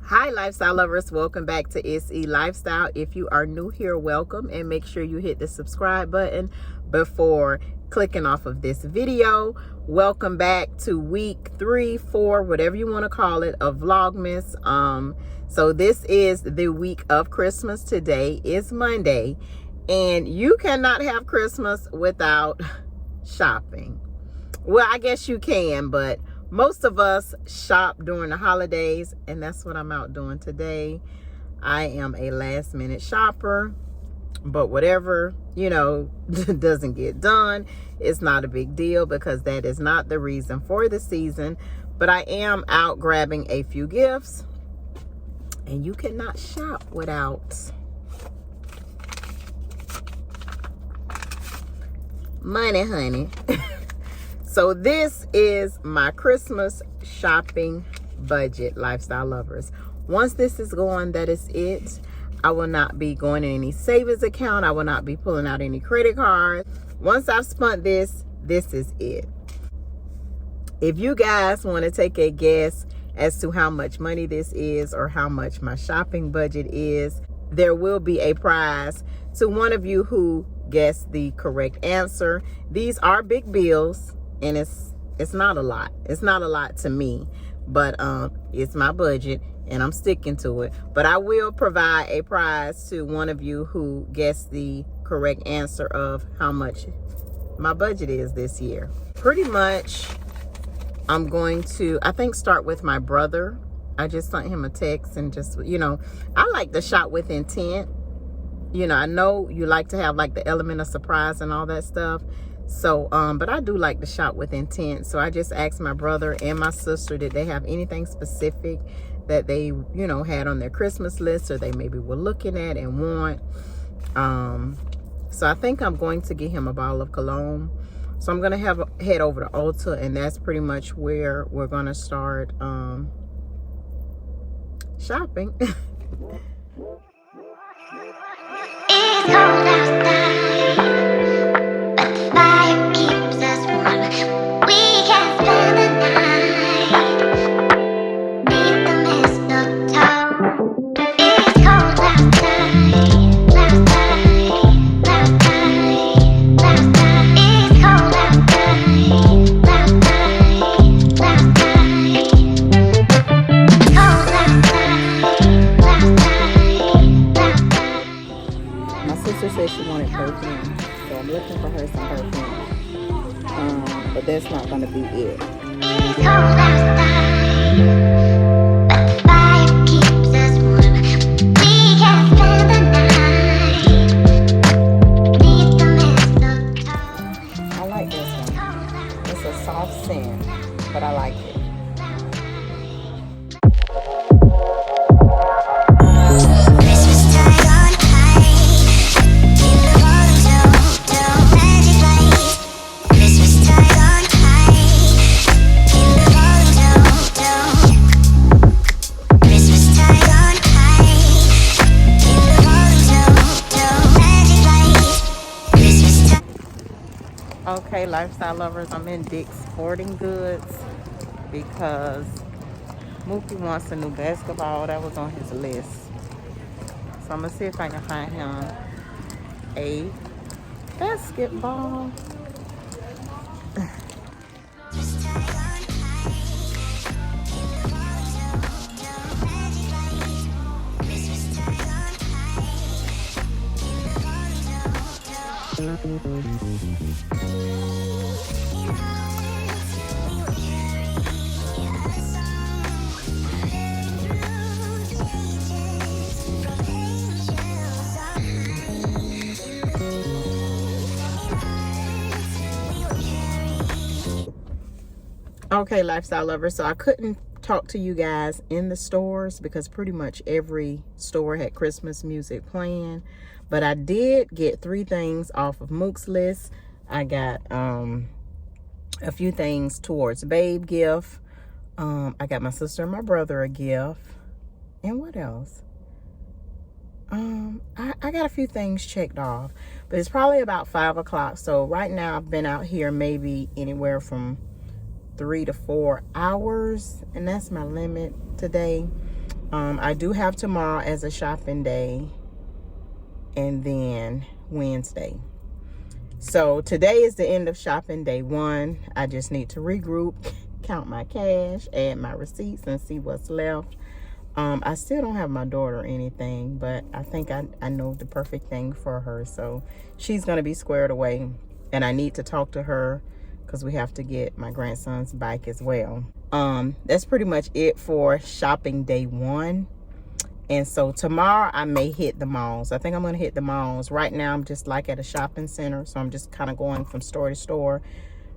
Hi lifestyle lovers, welcome back to SE Lifestyle. If you are new here, welcome, and make sure you hit the subscribe button before clicking off of this video. Welcome back to week 3, 4, whatever you want to call it, of Vlogmas. So this is the week of Christmas. Today is Monday, and you cannot have Christmas without shopping. Well, I guess you can, but most of us shop during the holidays, and that's what I'm out doing today. I am a last minute shopper, but whatever, doesn't get done, it's not a big deal because that is not the reason for the season. But I am out grabbing a few gifts, and you cannot shop without money, honey. So this is my Christmas shopping budget, lifestyle lovers. Once this is going, that is it. I will not be going in any savings account. I will not be pulling out any credit cards. Once I've spent this is it. If you guys want to take a guess as to how much money this is or how much my shopping budget is, there will be a prize to one of you who guessed the correct answer. These are big bills. And it's not a lot. It's not a lot to me, but it's my budget and I'm sticking to it. But I will provide a prize to one of you who guessed the correct answer of how much my budget is this year. Pretty much, I'm going to, I think, start with my brother. I just sent him a text and just, I like to shop with intent. I know you like to have like the element of surprise and all that stuff. So, but I do like to shop with intent. So I just asked my brother and my sister, did they have anything specific that they, had on their Christmas list or they maybe were looking at and want. So I think I'm going to get him a bottle of cologne. So I'm going to head over to Ulta, and that's pretty much where we're going to start shopping. It's cold outside. She wanted perfume, so I'm looking for her some perfume, but that's not going to be it. It's cold outside, but the fire keeps us warm. We can spend the night beneath the mistletoe. I like this one. It's a soft scent, but I like it. Okay, lifestyle lovers, I'm in Dick's Sporting Goods because Mookie wants a new basketball. That was on his list. So I'm going to see if I can find him a basketball. Okay, lifestyle lovers, so I couldn't talk to you guys in the stores because pretty much every store had Christmas music playing, but I did get 3 things off of Mook's list. I got a few things towards babe gift. I got my sister and my brother a gift. And what else? I got a few things checked off, but it's probably about 5 o'clock. So right now I've been out here maybe anywhere from 3 to 4 hours, and that's my limit today. I do have tomorrow as a shopping day, and then Wednesday. So today is the end of shopping day 1. I just need to regroup, count my cash, add my receipts, and see what's left. I still don't have my daughter or anything, but I think I know the perfect thing for her. So she's going to be squared away, and I need to talk to her because we have to get my grandson's bike as well. That's pretty much it for shopping day 1. And so tomorrow I may hit the malls. I think I'm going to hit the malls. Right now I'm just like at a shopping center, so I'm just kind of going from store to store.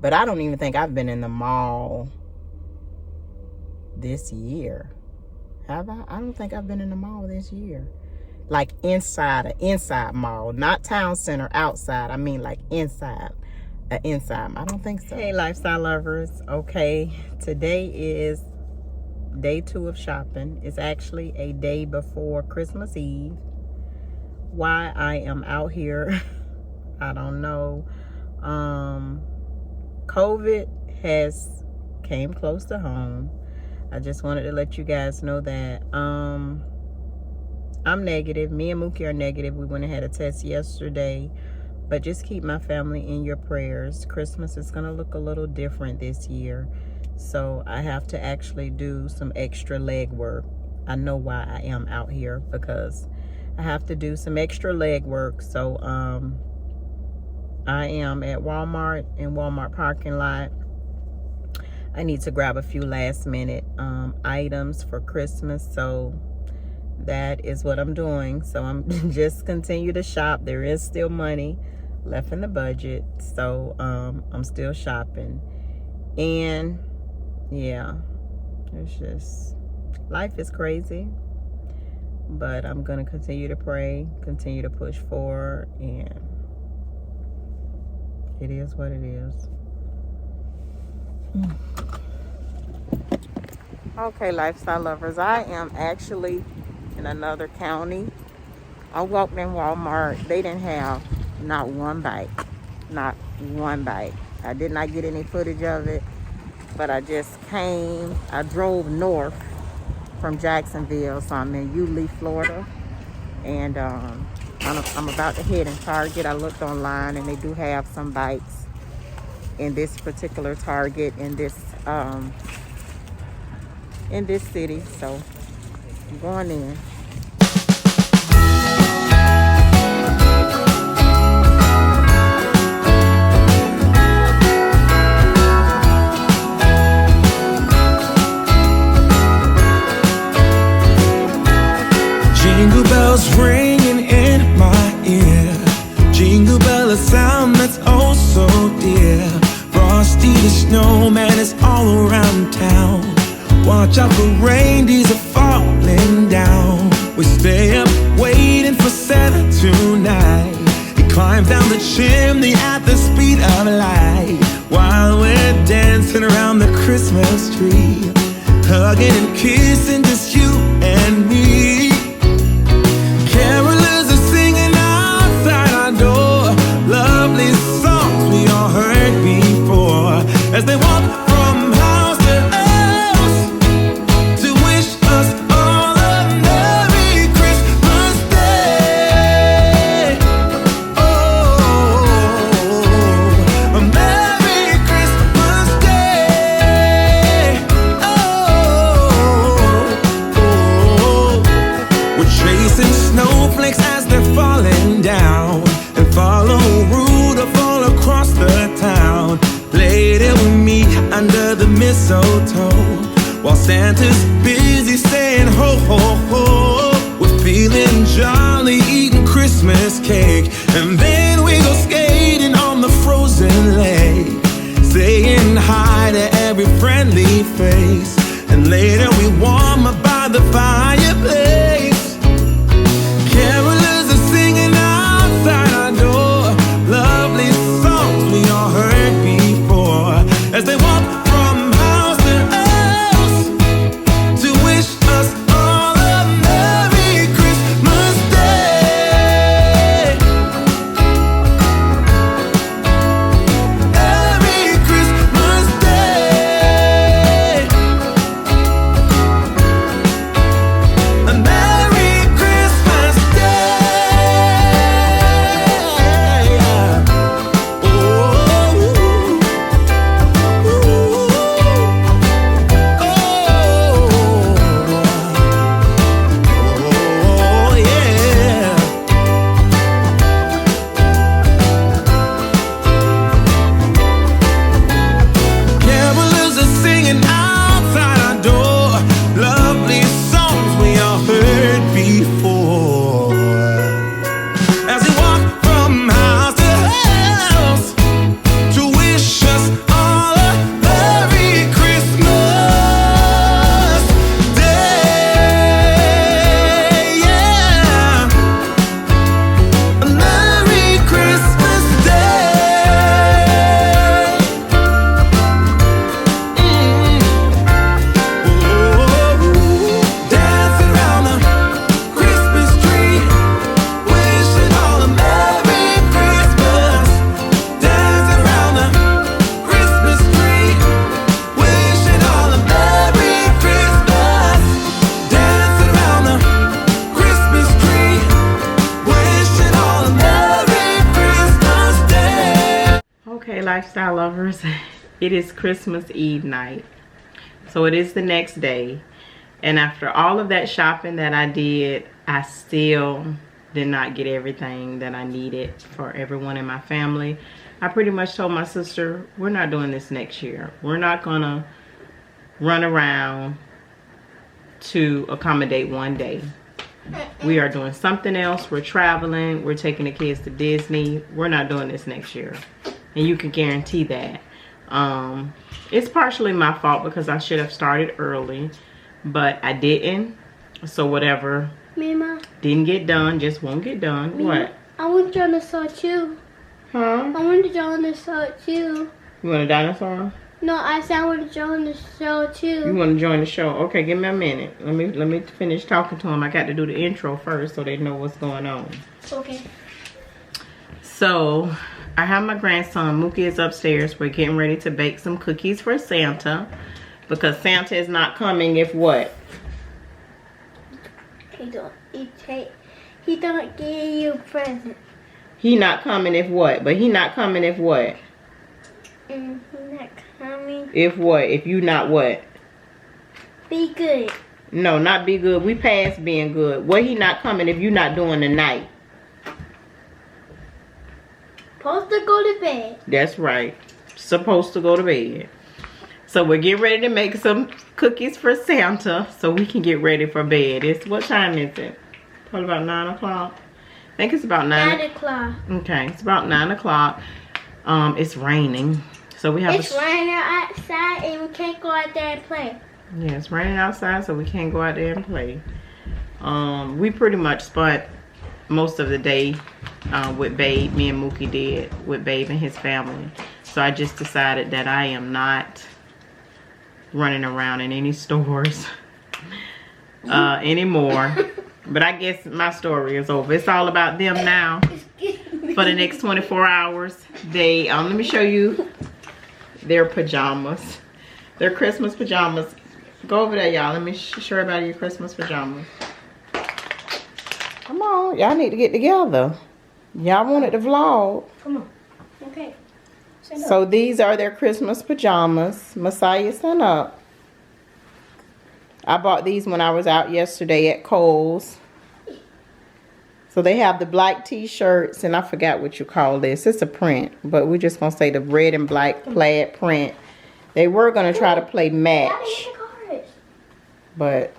But I don't even think I've been in the mall this year. Have I? I don't think I've been in the mall this year. Like inside mall, not town center, outside. I mean like inside. Inside. I don't think so. Hey, lifestyle lovers. Okay, today is day 2 of shopping. It's actually a day before Christmas Eve. Why I am out here, I don't know. COVID has came close to home. I just wanted to let you guys know that I'm negative. Me and Mookie are negative. We went and had a test yesterday. But just keep my family in your prayers. Christmas is going to look a little different this year. So I have to actually do some extra leg work. I know why I am out here, because I have to do some extra leg work. So I am at Walmart, in Walmart parking lot. I need to grab a few last minute items for Christmas. So that is what I'm doing. So I'm just continue to shop. There is still money left in the budget. So I'm still shopping. And yeah, it's just, life is crazy, but I'm gonna continue to pray, continue to push forward, and it is what it is. Okay, lifestyle lovers, I am actually in another county. I walked in Walmart. They didn't have not one bike. Not one bike. I did not get any footage of it, but I just came. I drove north from Jacksonville, so I'm in Yulee, Florida, and I'm about to head in Target. I looked online, and they do have some bikes in this particular Target in this city, so I'm going in. Jingle bells ringing in my ear. Jingle bell, a sound that's oh so dear. Frosty the snowman is all around town. Watch out for reindeers are falling down. We stay up waiting for Santa tonight. He climbs down the chimney at the speed of light, while we're dancing around the Christmas tree, hugging and kissing just you and me. Carolers are singing outside our door, lovely songs we all heard before, as they walk from house to house to wish us all a Merry Christmas Day. Oh, a Merry Christmas Day. Oh, we're chasing snowflakes as they're falling down, and follow Rudolph all across the town. Later we meet under the mistletoe, while Santa's busy saying ho ho ho. We're feeling jolly, eating Christmas cake, and then we go skating on the frozen lake, saying hi to every friendly face, and later we warm up by the fireplace. Carolers are singing outside our door, lovely songs we all heard before, as they walk from house to house to wish us all a Merry Christmas Day. Merry Christmas Day. lifestyle lovers. It is Christmas Eve night. So it is the next day. And after all of that shopping that I did, I still did not get everything that I needed for everyone in my family. I pretty much told my sister, we're not doing this next year. We're not gonna run around to accommodate one day. We are doing something else. We're traveling. We're taking the kids to Disney. We're not doing this next year. And you can guarantee that. It's partially my fault because I should have started early, but I didn't. So whatever Mama. didn't get done just won't get done. Mama, What? I want dinosaur too. Huh? I want a dinosaur too. You want a dinosaur? No, I said I want a dinosaur You too. want to join the show? Okay, give me a minute. Let me finish talking to them. I got to do the intro first so they know what's going on. Okay. So I have my grandson Mookie is upstairs. We're getting ready to bake some cookies for Santa because Santa is not coming if what? He don't give you a present. He not coming if what? But he not coming if what? He's not coming. If what? If you not what? Be good. No, not be good. We past being good. What he not coming if you not doing the night? Supposed to go to bed. That's right. Supposed to go to bed. So we're getting ready to make some cookies for Santa so we can get ready for bed. It's what time is it? Probably about 9 o'clock. I think it's about 9 o'clock. Okay, it's about 9 o'clock. It's raining. So we have It's raining outside and we can't go out there and play. Yeah, it's raining outside, so we can't go out there and play. We pretty much spent most of the day with Babe. Me and Mookie did with Babe and his family. So I just decided that I am not running around in any stores anymore. But I guess my story is over. It's all about them now for the next 24 hours. They let me show you their pajamas. Their Christmas pajamas. Go over there, y'all. Let me show everybody your Christmas pajamas. Come on. Y'all need to get together. Y'all wanted to vlog. Come on. Okay. So these are their Christmas pajamas. Messiah, stand up. I bought these when I was out yesterday at Kohl's. So they have the black t-shirts, and I forgot what you call this. It's a print, but we're just going to say the red and black plaid print. They were going to try to play match, but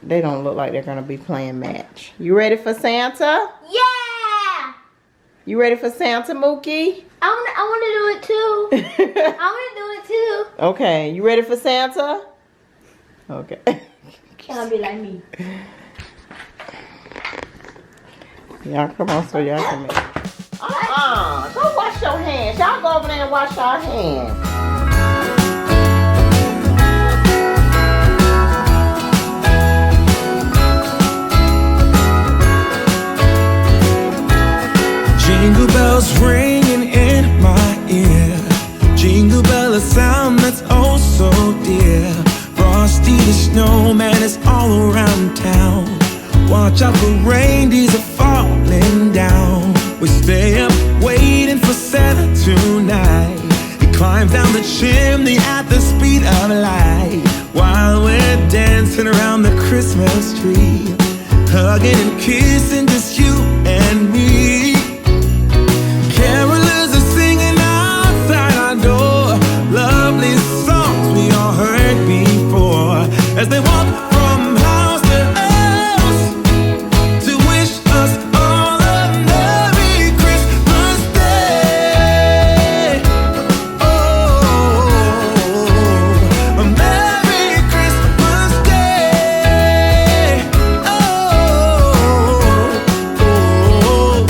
they don't look like they're going to be playing match. You ready for Santa? Yeah! You ready for Santa, Mookie? I want to do it too. I want to do it too. Okay, you ready for Santa? Okay. Y'all be like me. Y'all come on so y'all can make. Go wash your hands. Y'all go over there and wash your hands. Jingle bells ringing in my ear. Jingle bell, a sound that's oh so dear. Frosty the snowman is all around town. Watch out for reindeers are falling down. We stay up waiting for Santa tonight. He climbs down the chimney at the speed of light, while we're dancing around the Christmas tree, hugging and kissing just you and me. Carolers are singing outside our door, lovely songs we all heard before, as they walk from house to house to wish us all a Merry Christmas Day. Oh, a Merry Christmas Day. Oh,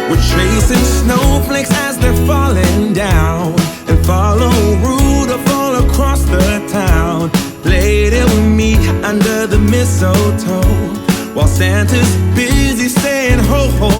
we're chasing snowflakes as they're falling down, and follow Rudolph all across the town. Later we meet under the mistletoe, while Santa's